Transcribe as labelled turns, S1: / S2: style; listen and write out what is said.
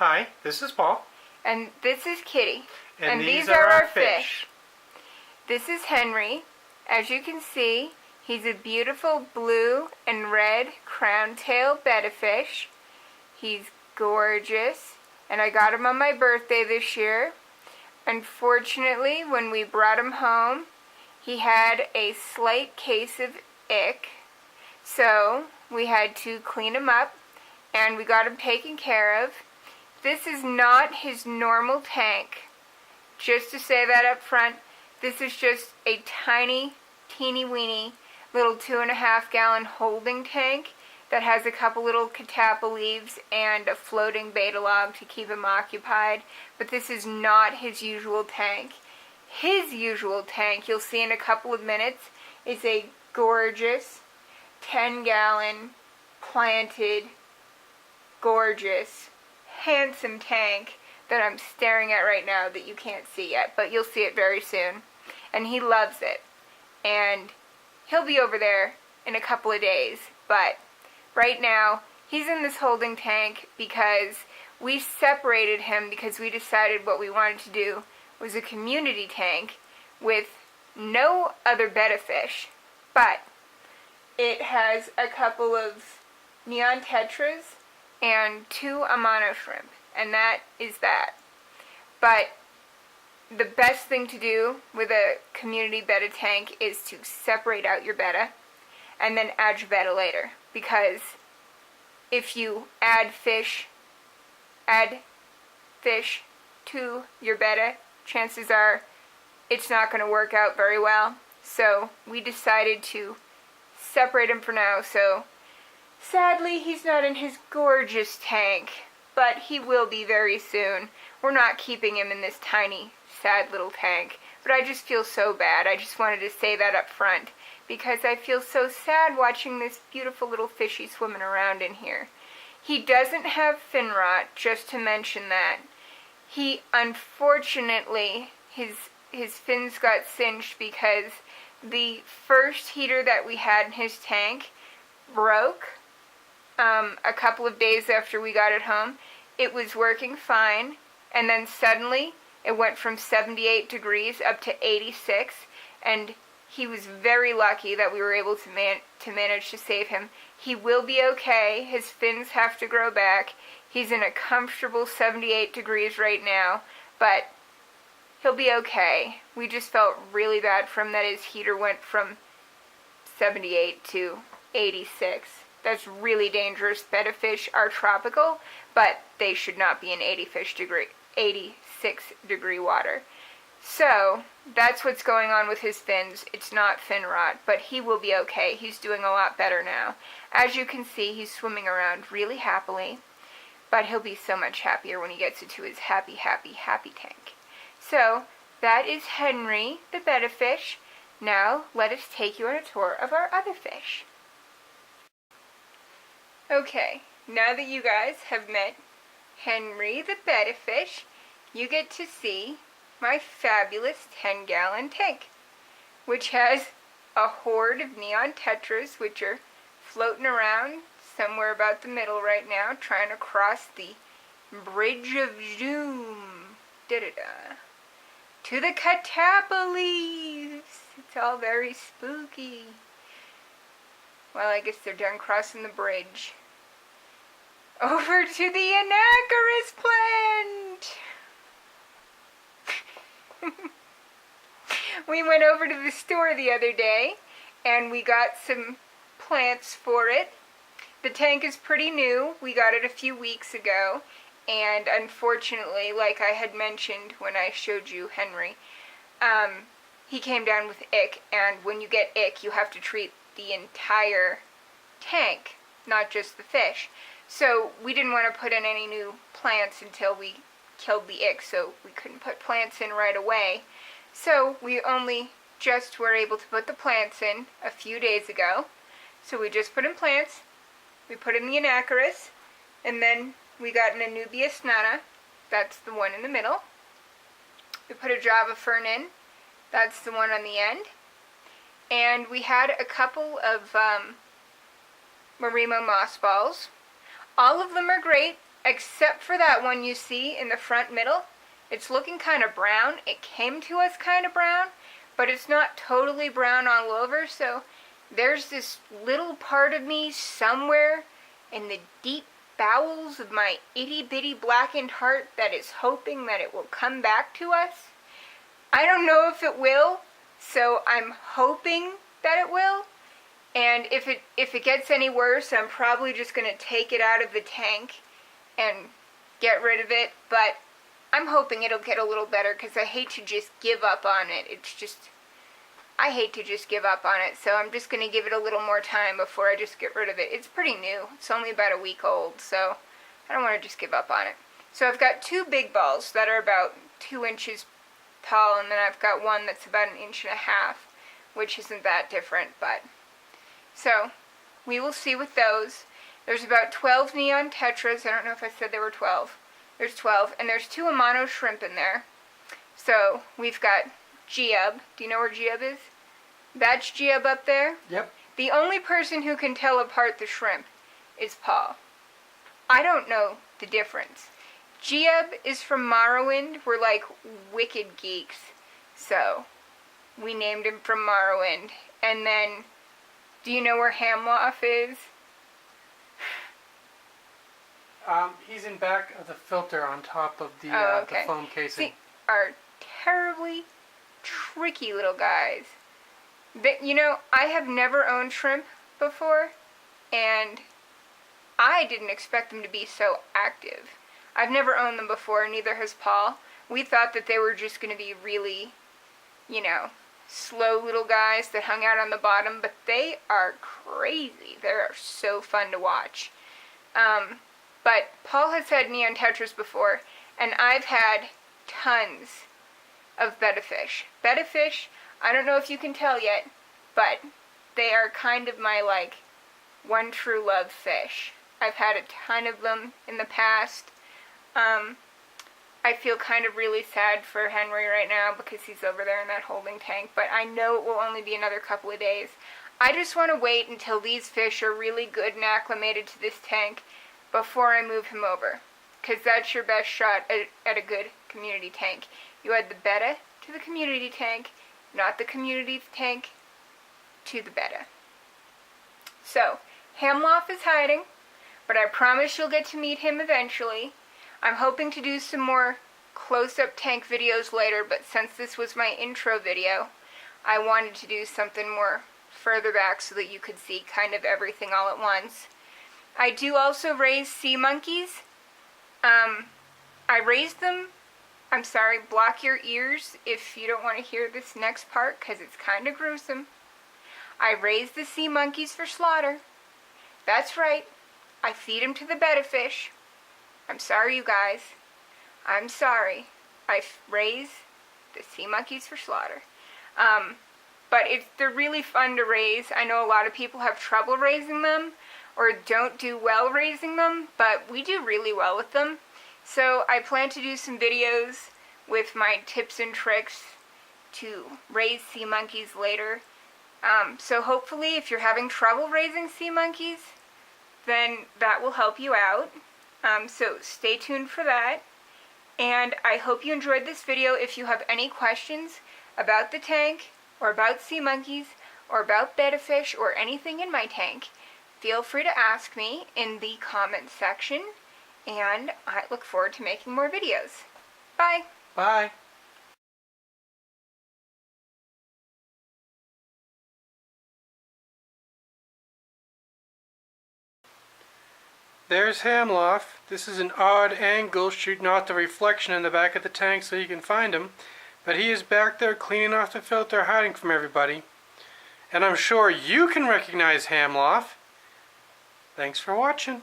S1: Hi, this is Paul.
S2: And this is Kitty.
S1: And these are our fish.
S2: This is Henry. As you can see, he's a beautiful blue and red crown-tail bettafish. He's gorgeous, and I got him on my birthday this year. Unfortunately, when we brought him home, he had a slight case of ick, so we had to clean him up, and we got him taken care of. This is not his normal tank. Just to say that up front, this is just a tiny, teeny-weeny little 2.5 gallon holding tank that has a couple little catappa leaves and a floating beta log to keep him occupied. But this is not his usual tank. His usual tank, you'll see in a couple of minutes, is a gorgeous 10-gallon planted, gorgeous, handsome tank that I'm staring at right now that you can't see yet, but you'll see it very soon. And he loves it. And he'll be over there in a couple of days, but right now he's in this holding tank because we separated him because we decided what we wanted to do was a community tank with no other bettafish, but it has a couple of neon tetras and 2 amano shrimp, and that is that. But the best thing to do with a community betta tank is to separate out your betta and then add your betta later, because if you add fish to your betta, chances are it's not going to work out very well. So we decided to separate him for now. So sadly, he's not in his gorgeous tank, but he will be very soon. We're not keeping him in this tiny, sad little tank, but I just feel so bad. I just wanted to say that up front because I feel so sad watching this beautiful little fishy swimming around in here. He doesn't have fin rot, just to mention that. He, unfortunately, his fins got singed because the first heater that we had in his tank broke a couple of days after we got it home. It was working fine, and then suddenly it went from 78 degrees up to 86, and he was very lucky that we were able to manage to save him. He will be okay. His fins have to grow back. He's in a comfortable 78 degrees right now, but he'll be okay. We just felt really bad for him that his heater went from 78 to 86. That's really dangerous. Bettafish are tropical, but they should not be in 86 degree water. So that's what's going on with his fins. It's not fin rot, but he will be okay. He's doing a lot better now. As you can see, he's swimming around really happily, but he'll be so much happier when he gets into his happy, happy, happy tank. So that is Henry, the bettafish. Now let us take you on a tour of our other fish. Okay, now that you guys have met Henry, the bettafish, you get to see my fabulous 10-gallon tank, which has a horde of neon tetras, which are floating around somewhere about the middle right now, trying to cross the Bridge of Doom, to the catappa leaves. It's all very spooky. Well, I guess they're done crossing the bridge. Over to the Anacharis plant! We went over to the store the other day, and we got some plants for it. The tank is pretty new. We got it a few weeks ago, and unfortunately, like I had mentioned when I showed you Henry, he came down with ick, and when you get ick, you have to treat the entire tank, not just the fish. So we didn't want to put in any new plants until we killed the ick, so we couldn't put plants in right away. So we only just were able to put the plants in a few days ago. So we just put in plants, we put in the Anacharis, and then we got an Anubias nana, that's the one in the middle. We put a Java fern in, that's the one on the end. And we had a couple of Marimo moss balls. All of them are great. except for that one you see in the front middle. It's looking kind of brown. It came to us kind of brown, but it's not totally brown all over, so there's this little part of me somewhere in the deep bowels of my itty-bitty blackened heart that is hoping that it will come back to us. I don't know if it will, so I'm hoping that it will. And if it gets any worse, I'm probably just going to take it out of the tank and get rid of it. But I'm hoping it'll get a little better because I hate to just give up on it. I hate to just give up on it. So I'm just going to give it a little more time before I just get rid of it. It's pretty new. It's only about a week old, so I don't want to just give up on it. So I've got 2 big balls that are about 2 inches tall, and then I've got one that's about 1.5 inches, which isn't that different, but... So, we will see with those. There's about 12 neon tetras. I don't know if I said there were 12. There's 12, and there's 2 Amano shrimp in there. So, we've got Geob. Do you know where Geob is? That's Geob up there.
S1: Yep.
S2: The only person who can tell apart the shrimp is Paul. I don't know the difference. Geob is from Morrowind. We're like wicked geeks. So, we named him from Morrowind. And then... do you know where Hamloff is?
S1: He's in back of the filter on top of the,
S2: okay.
S1: the foam casing.
S2: See, are terribly tricky little guys. You know, I have never owned shrimp before, and I didn't expect them to be so active. I've never owned them before, neither has Paul. We thought that they were just going to be really, you know, slow little guys that hung out on the bottom, but they are crazy. They are so fun to watch. But Paul has had neon tetras before, and I've had tons of betta fish. Betta fish, I don't know if you can tell yet, but they are kind of my, like, one true love fish. I've had a ton of them in the past. I feel kind of really sad for Henry right now because he's over there in that holding tank, but I know it will only be another couple of days. I just want to wait until these fish are really good and acclimated to this tank before I move him over, because that's your best shot at a good community tank. You add the betta to the community tank, not the community tank to the betta. So, Hamloff is hiding, but I promise you'll get to meet him eventually. I'm hoping to do some more close-up tank videos later, but since this was my intro video, I wanted to do something more further back so that you could see kind of everything all at once. I do also raise sea monkeys. I raised them, I'm sorry, block your ears if you don't want to hear this next part because it's kind of gruesome. I raise the sea monkeys for slaughter. That's right, I feed them to the betta fish. I'm sorry, you guys. I'm sorry. I raise the sea monkeys for slaughter. But they're really fun to raise. I know a lot of people have trouble raising them or don't do well raising them, but we do really well with them. So I plan to do some videos with my tips and tricks to raise sea monkeys later. So hopefully if you're having trouble raising sea monkeys, then that will help you out. So stay tuned for that, and I hope you enjoyed this video. If you have any questions about the tank, or about sea monkeys, or about betta fish, or anything in my tank, feel free to ask me in the comment section, and I look forward to making more videos. Bye!
S1: Bye! There's Hamloff. This is an odd angle shooting off the reflection in the back of the tank so you can find him. But he is back there cleaning off the filter, hiding from everybody. And I'm sure you can recognize Hamloff. Thanks for watching.